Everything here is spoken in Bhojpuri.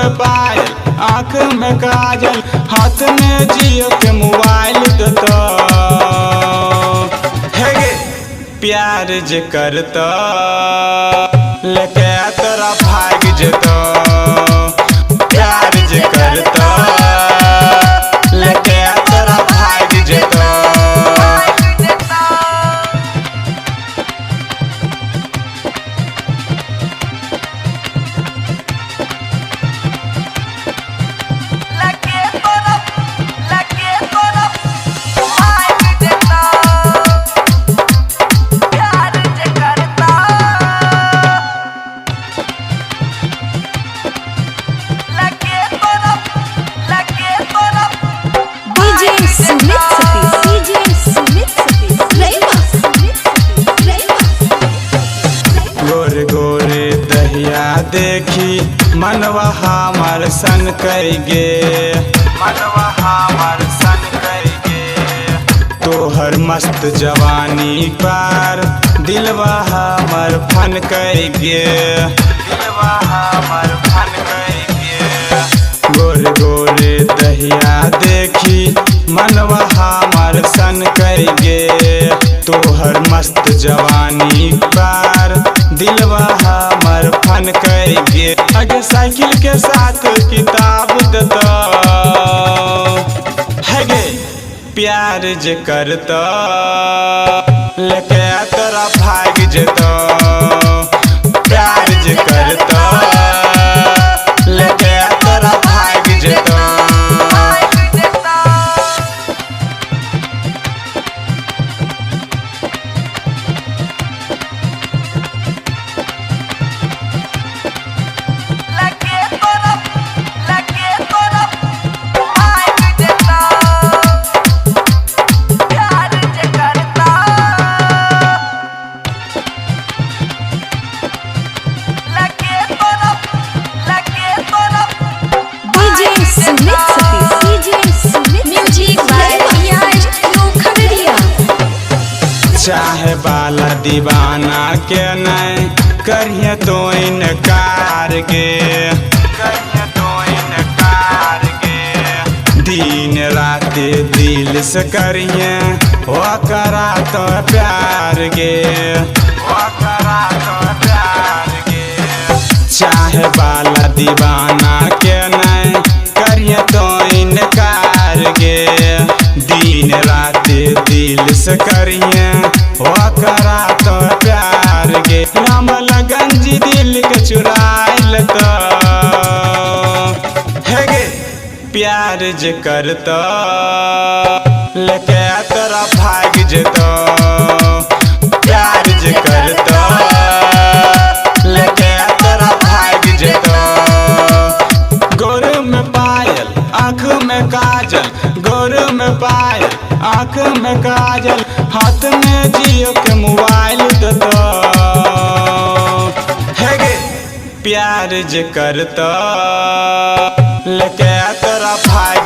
में पायल, आँख में काजल, हाथ में जियो के मोबाइल देता। हे गे प्यार जे करता लेके तोरा भाग जेता। प्यार जे करता लेके तोरा भाग जेता। गोरे गोरे दहिया देखी मनवा हमर सन कर गे, मनवा हमर सन कर गे। तोहर मस्त जवानी पार दिलवा हमर फन कर गे, दिलवा हमर फन कर गे। गोरे गोरे दहिया देखी मनवा हमर सन कर गे। तोहर मस्त जवानी पार दिलवा हमर फन कर गे। आगे साइकिल के साथ किताब देता। है गे प्यार जे करता लेके तोरा भाग जेता। प्यार जे करता लेके तोरा भाग जेता। चाहे वाला दीवाना के नहीं करिए तो इनकार गे, करिए तो इनकार गे। दिन रात दिल से करिए वो करा तो प्यार गे, वो करा तो प्यार गे। चाहे वाला दीवाना के नहीं करिए तो इनकार गे। दिन रात दिल से करिए वो करा तो प्यार गे। राम लगन जी दिल के चुराइल तो। हे गे प्यार जे करता लेके तोरा भाग जेता। प्यार जे करता लेके तोरा भाग जेता। गोर में पायल आँख में काजल, गोर में पायल आँख में काजल, हाथ में जियो के मोबाइल देता। है गे प्यार जे करता लेके तोरा भाग